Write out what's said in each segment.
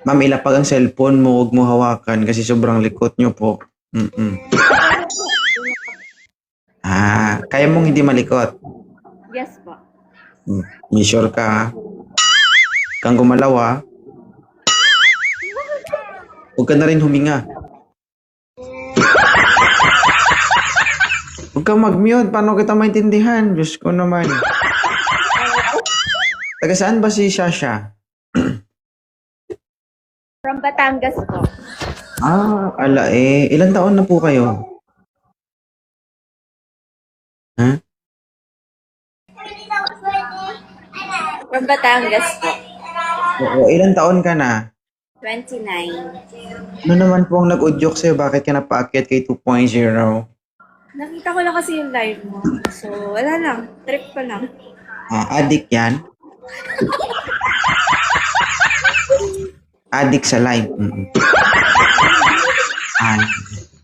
Ma'am, ilapag ang cellphone mo, huwag mo hawakan kasi sobrang likot nyo po. Mm-mm. Kaya mong hindi malikot. Yes po. May sure ka, ha? Kang gumalaw, ha? Huwag ka na rin huminga. Huwag kang mag-mute. Paano kita maintindihan? Diyos ko naman. Taga saan ba si Shasha? From Batangas po. Ilan taon na po kayo? Ha? From Batangas po. Oo, ilan taon ka na? 29. Ano naman po ang nag-udyok sa'yo? Bakit ka napaakyat kay 2.0? Nakita ko lang kasi yung live mo. So, wala lang. Trip ko lang. Addict yan? Addict sa live.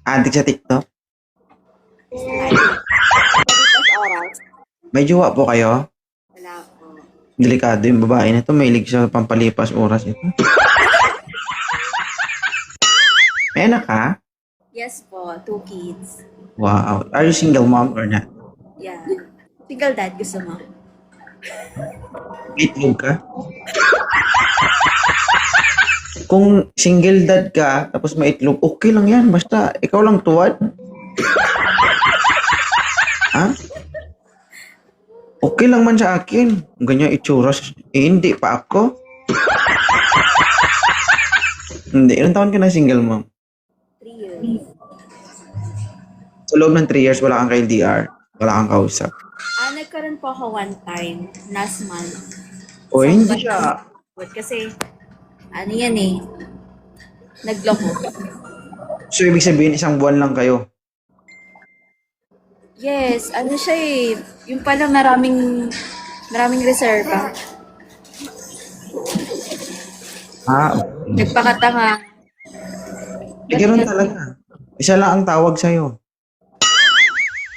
Addict sa TikTok? Pagkas oras. May jowa po kayo? Wala po. Delikado yung babae na to. Mahilig sa pampalipas oras ito. May anak ka? Yes po. 2 kids. Wow. Are you single mom or not? Yeah. Single dad gusto mo? May itlog ka? Kung single dad ka, tapos may itlog, okay lang yan. Basta, ikaw lang tuwad. Ha? Okay lang man sa akin. Ganyan itsuras. Hindi pa ako. Hindi. Ilang taon ka na single mom? 3 years. Sa loob ng 3 years, wala kang ka-LDR. Wala kang kausap. Nagkaroon po ako one time. Last month. O, hindi siya. Kasi, ano yan eh. Nagloko. So, ibig sabihin, isang buwan lang kayo. Yes, ano siya eh. Yung pala maraming reserva. Nagpakatanga. Ganoon talaga. Isa lang ang tawag sa'yo.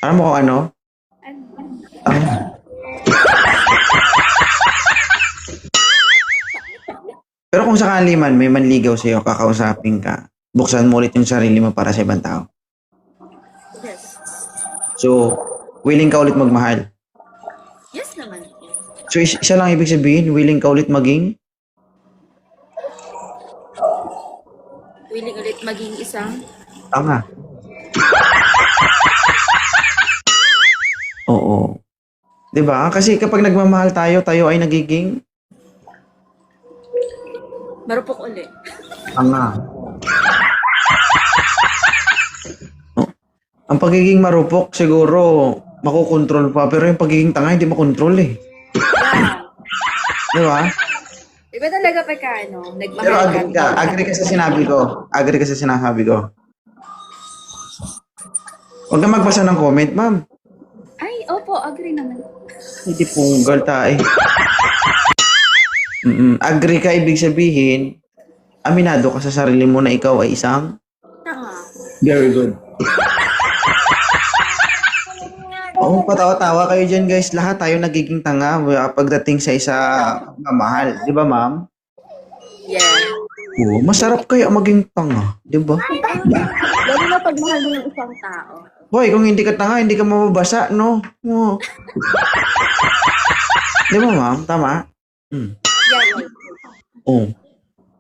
Alam mo kung ano? Pero kung sakali man may manligaw sa'yo, kakausapin ka, buksan mo ulit yung sarili mo para sa ibang tao. Yes. So, willing ka ulit magmahal. Yes naman. So, isa lang ibig sabihin, willing ka ulit maging? Willing ulit maging isang? Tama. Oo. 'Di ba? Kasi kapag nagmamahal tayo, tayo ay nagiging Marupok ulit. tanga. Ang pagiging marupok siguro makokontrol pa, pero yung pagiging tanga hindi makontrol eh. Di ba? Iba talaga pagka ano, Pero nagmahal ka. agree ka sa sinabi ko. Agree ka sa sinasabi ko. Huwag ka magbasa ng comment, ma'am. Ay, opo, agree naman. Hindi punggal tayo. Agree ka, ibig sabihin, aminado ka sa sarili mo na ikaw ay isang Tanga. very good. Oo, patawa-tawa kayo dyan guys. Lahat tayo nagiging tanga pagdating sa isa mamahal. Di ba ma'am? Yeah. Oo, masarap kaya maging tanga. Di ba? Lalo na pag mahal mo ng isang tao. Hoy, kung hindi ka tanga, hindi ka mababasa, no? Oo. Di ba ma'am? Tama? Yeah. Oo.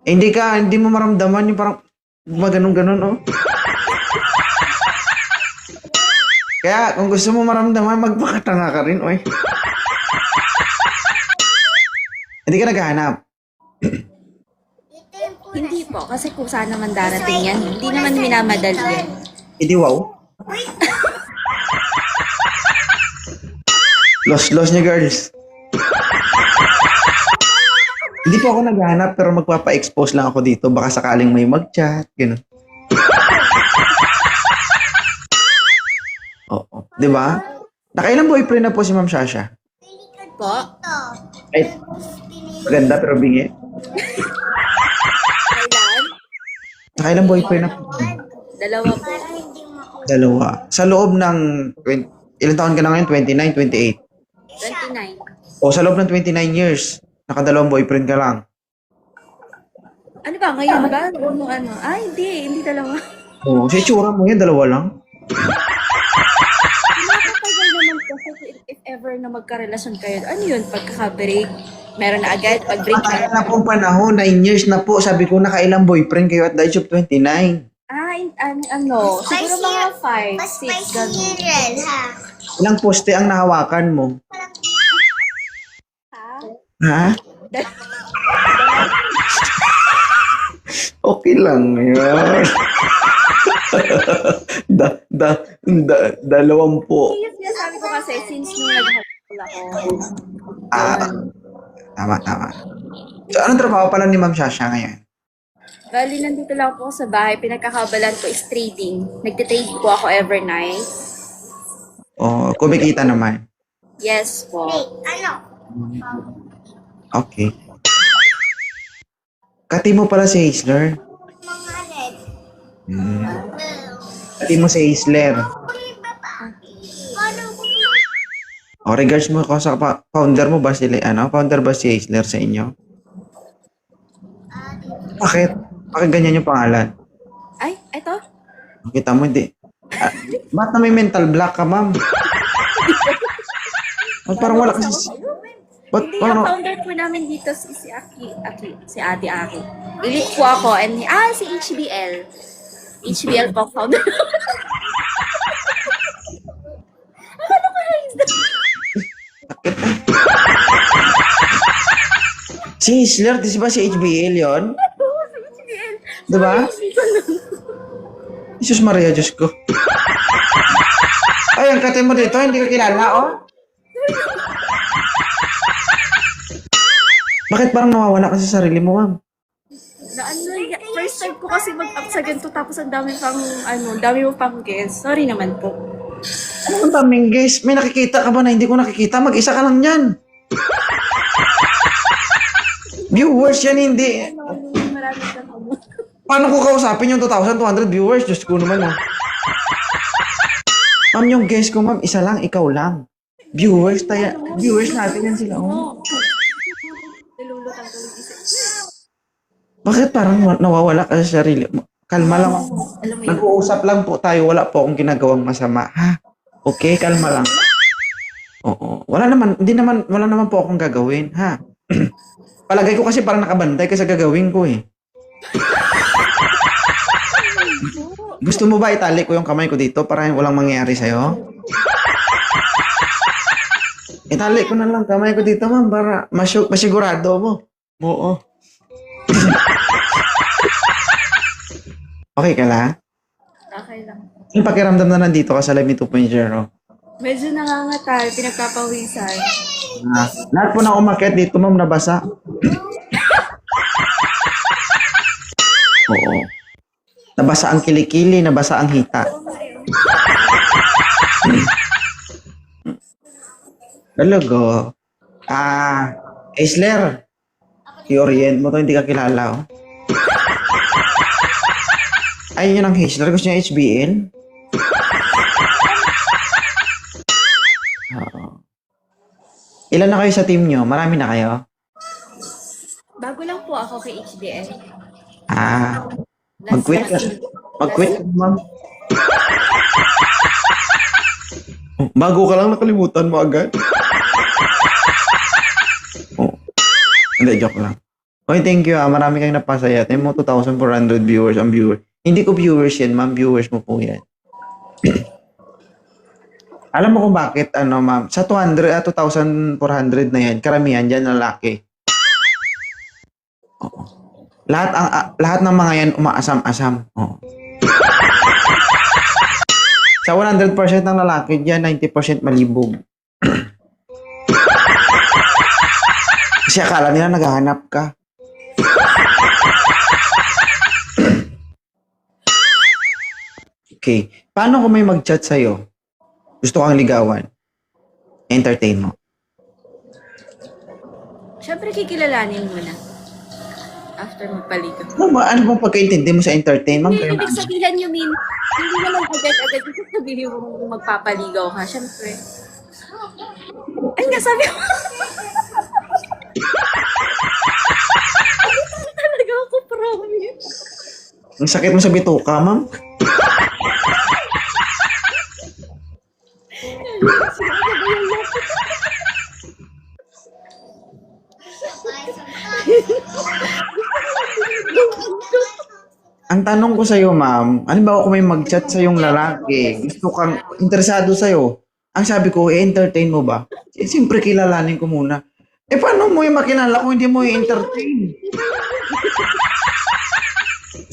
Hindi mo maramdaman yung parang maganon-ganon, oh. Kaya kung gusto mo maramdaman, magpakatanga ka rin, oy. Hindi ka naghahanap. Hindi po, kasi kung saan naman darating yan, hindi naman minamadali yan. Hindi wow. Lost niya, girls. Hindi po ako naghahanap pero magpapa-expose lang ako dito. Baka sakaling may mag-chat, gano'n. Oo. Di ba? Nakailang boyfriend na po si Ma'am Shasha? Po? Ay, maganda pero bingi. Kailan? Nakailang boyfriend na po? Dalawa po. Dalawa. Sa loob ng... ilang taon ka na ngayon? 29, 28? 29. O sa loob ng 29 years, nakadalawang boyfriend ka lang. Ano ba, ngayon ba? Ano? Ay, hindi dalawa. Oo, sa itsura mo yan, dalawa lang. Nakakatagal naman kasi if ever na magkarelasyon kayo, ano yun, pagkaka-break, meron na agad, pag-break Matagal na. na pong panahon, 9 years na po. Sabi ko, nakailang boyfriend kayo at the age of 29. Ano, siguro mga 5, Mas 6, spicy gano'n. red, ha? Ilang poste ang nahawakan mo? Ha? Ha? Okay lang yan. Dalawampu. Yung sinasabi ko kasi, since nung nag-high ako, Ah, tama. So, anong trabaho pala ni Ma'am Shasha ngayon? bali nandito lang po sa bahay, pinagkakabalan ko is trading. Nagtitrade po ako every night. O, kumikita naman. Yes po. Ano? Okay. Kati mo pala si Haisler. Mga red. Kati mo si Haisler. Paano ko O, regards mo ko sa founder mo ba sila, founder ba si Haisler sa inyo? Bakit? Bakit ganyan yung pangalan? Ay, eto. Kita mo, hindi. Ba't na may mental block ka, ma'am? Ba't parang wala kasi... Ba't Hindi, parang... ang founder po namin dito si si Ate Aki. Elite po ako, and si HBL. HBL po founder. Si Haisler, di ba si HBL yon? Diba? Jesus Maria, Diyos ko. Ay, ang kate mo dito, hindi ka kilala, oh. Bakit parang nawawala ka sa sarili mo, ma'am? First time ko kasi mag-up sa ganito, tapos ang dami mo pang guest. Sorry naman po. Ano ang daming guys? May nakikita ka ba na hindi ko nakikita? Mag-isa ka lang yan. Viewers yan, hindi. Marami ka po. Paano ko kausapin yung 2,200 viewers? Diyos ko naman, oh. Ma'am, yung guest ko, ma'am, isa lang, ikaw lang. Viewers natin yan sila, oh. Nalulutang ko yung isip. Bakit parang nawawala ka sa sarili mo? Kalma lang. Alam mo yun. Nag-uusap lang po tayo. Wala po akong ginagawang masama. Ha? Okay, kalma lang. Oo. Wala naman po akong gagawin. Ha? Palagay ko kasi parang nakabantay ka sa gagawin ko eh. Gusto mo ba itali ko yung kamay ko dito para walang mangyayari sa'yo? Itali ko na lang kamay ko dito, ma'am, para masigurado mo. Oo. Okay ka lang? Okay lang. Yung pakiramdam na nandito ka sa Live Me 2.0. Medyo nangangatal, pinagpapawisan. Lahat po na umakyat dito, ma'am, nabasa. Oo. Nabasa ang kilikili, nabasa ang hita. Talaga. Aisler. I-orient mo to, hindi ka kilala, oh. Ayun yun ang Haisler. Gusto niya HBL? Oo. Ilan na kayo sa team nyo? Marami na kayo? Bago lang po ako kay HDN. Mag-quit ka. Mag-quit ka, ma'am. Bago ka lang, nakalimutan mo agad. Oh. Hindi, joke lang. Okay, thank you. Marami kang napasaya. Tayo mo 2,400 viewers ang viewer. Hindi ko viewers yan, ma'am. Viewers mo po yan. Alam mo kung bakit, ma'am? Sa 2,400 na yan, karamihan dyan lalaki. Oo. Lahat ng mga yan umaasam-asam. Oo. Sa 100% ng lalaki dyan, 90% malibog. Kasi akala nila naghahanap ka. Okay. Paano kung may mag-chat sa'yo? Gusto kang ligawan? Entertain mo. Siyempre, kikilalanin mo na. After magpaligo. Ano bang pagkaintindi mo sa entertain? Ma'am, Hindi, ibig sabihin you mean, hindi naman agad-agad kasi sabihin mo magpapaligaw ka. Siyempre. Ay nga, sabi mo. Talaga ako, promise. Ang sakit mo sa bituka, ma'am. Ang tanong ko sa'yo, ma'am, halimbawa kung may mag-chat sa yung lalaki, gusto kang interesado sa'yo, ang sabi ko, i-entertain mo ba? Siyempre, kilalanin ko muna. Paano mo yung makilala kung hindi mo i-entertain?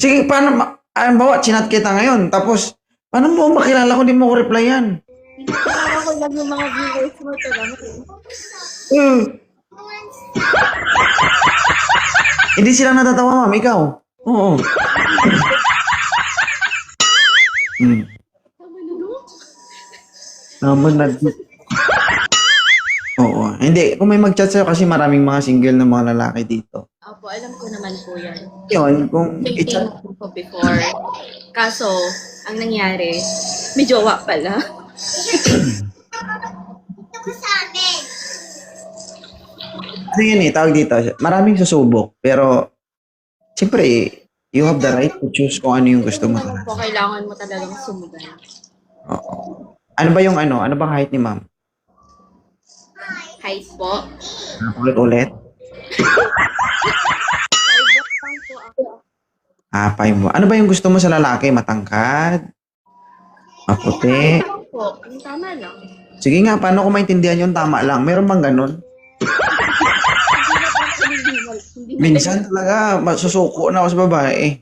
Sige, paano, halimbawa, chinat kita ngayon, tapos, paano mo makilala kung hindi mo ko replyan? Pinapakala ko lang yung mga viewers mo talaga. Hindi sila natatawa, ma'am, ikaw. Oo. Tama na, no? Naman na. Oo. Hindi, kung may mag-chat sa'yo kasi maraming mga single na mga lalaki dito. Opo, alam ko naman po yan. Yun, kung i-chat, Dating ko before. Kaso, ang nangyari, may jowa pala. Ito ko sa amin. ano yun tawag dito, maraming susubok, pero, siyempre, you have the right to choose kung ano yung gusto mo. Ano po, kailangan mo talagang sumugal. Oo. Ano ba yung ano? Ano bang height ni ma'am? Height po. Ulit-ulit? 5 lang po ako. 5 mo. Ano ba yung gusto mo sa lalaki? Matangkad? Maputi? Po, ang tama lang. Sige nga, paano ko maintindihan yung tama lang? Meron bang ganun? Minsan talaga, masusuko na ako sa babae.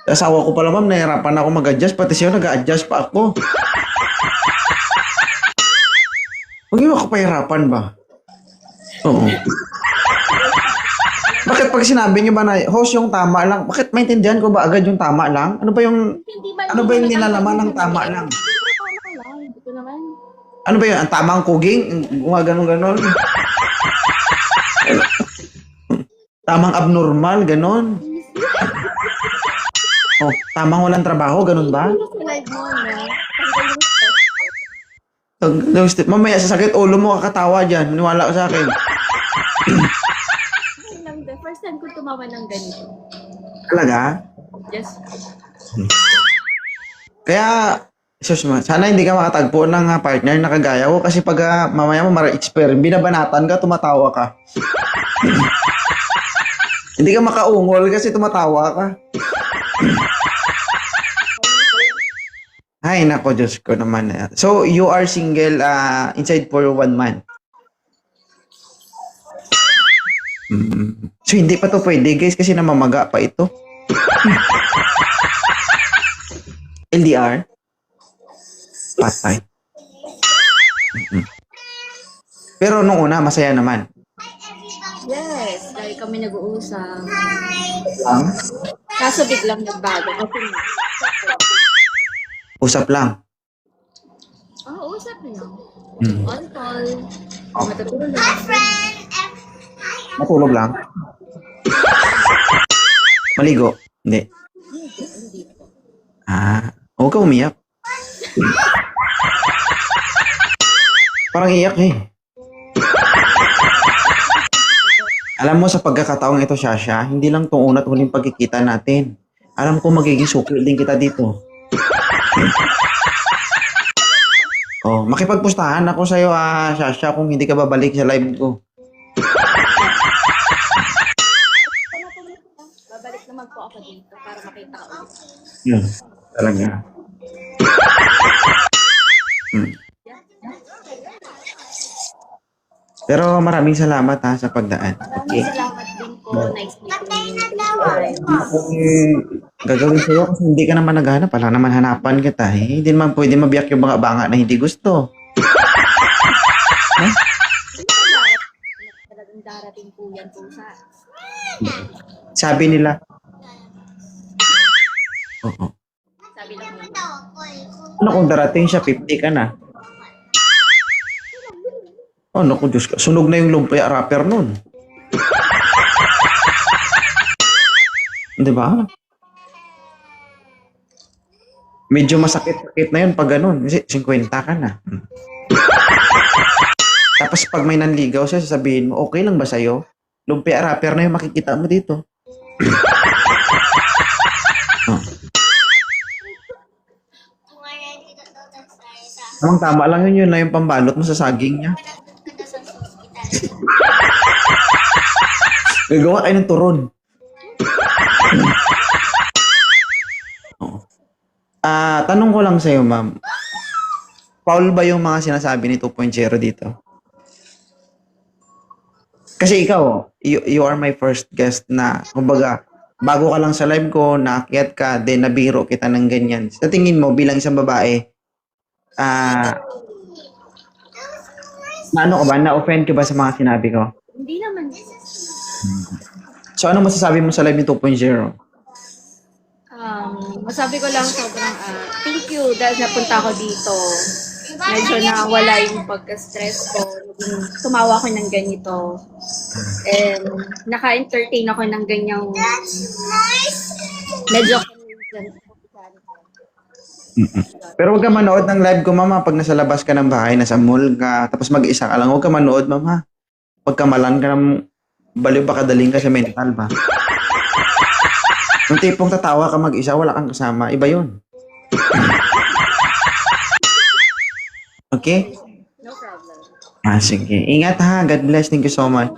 Asawa ko pala, ma'am, nahirapan ako mag-adjust. Pati siya, nag-adjust pa ako. Huwag yung ako pahirapan ba? Oo. Bakit pag sinabi niyo ba na, host, yung tama lang, bakit maintindihan ko ba agad yung tama lang? Ano ba yung nilalaman ng tama lang? Tama lang, hindi ko naman. Ano ba yun? Ang tamang kuging? Mga ganon-ganon? Tamang abnormal? Ganon? Oh, tamang walang trabaho? Ganon ba? Ano sa live mo, no? Mamaya sa sakit ulo mo kakatawa dyan. Maniwala ka sa akin. The first time ko tumawa ng ganito. Talaga? Yes. Kaya, sana hindi ka makatagpo ng partner na kagaya ko kasi pag mamaya mo mara-experience, binabanatan ka, tumatawa ka. Hindi ka makaungol kasi tumatawa ka. Ay, nako, Diyos ko naman. So, you are single inside for 1 month. So, hindi pa to pwede, guys, kasi namamaga pa ito. LDR? Patay. Pero nung una, masaya naman. Yes, dahil kami nag-uusap. Ang Kaso biglang nagbago. Kasi usap lang. usap na lang. Hmm. On call. Matutulog lang. Matulog lang. Maligo? Hindi. Hindi po. Huwag ka umiyak. Parang iyak eh. Alam mo, sa pagkakataong ito, Shasha, hindi lang itong una't huling pagkikita natin. Alam ko magiging sukil din kita dito. Makipagpustahan ako sa'yo, Shasha, kung hindi ka babalik sa live ko. Babalik naman po ako dito para makita ka ulit. Yun, talaga. Pero maraming salamat sa pagdaan. Okay. Maraming salamat din po. Nice meeting you. Kung gagawin sa'yo kasi hindi ka naman naghanap, wala naman hanapan kita. Hindi naman pwede mabiyak yung mga banga na hindi gusto. Talagang darating po yan po sa... Sabi nila. Oo. Sabi lang mo. Ano kung darating siya, 50 ka na? Ano kung Diyos ka, sunog na yung lumpia rapper nun. Di ba? Medyo masakit-sakit na yun pag ganun. Kasi 50 ka na. Tapos pag may nanligaw siya, sasabihin mo, okay lang ba sa'yo? Lumpia rapper na yung makikita mo dito. Tama lang yun na yung pambalot mo sa saging niya. Kada sa hospital. Gagawa kayo ng turon. Oo. Tanong ko lang sa'yo, ma'am. Foul ba yung mga sinasabi ni 2.0 dito? Kasi ikaw, you are my first guest na, kumbaga, bago ka lang sa live ko, naakyat ka, then nabiro kita ng ganyan. Sa tingin mo, bilang isang babae, na ano ka ba? Na-offend ka ba sa mga sinabi ko? Hindi naman. So, ano masasabi mo sa live ni 2.0? Masabi ko lang sobrang thank you dahil napunta ako dito. Medyo nawala yung pagka-stress ko. Naging tumawa ako ng ganito. And naka-entertain ako ng ganyang medyo Pero huwag ka manood ng live ko, mama, pag nasa labas ka ng bahay, nasa mall ka, tapos mag-isa ka lang, huwag ka manood, mama. Pagkamalan ka ng baliw, baka daling ka sa mental ba? Yung tipong tatawa ka mag-isa, wala kang kasama, iba yun. Okay? no problem. Sige. Ingat ha. God bless. Thank you so much.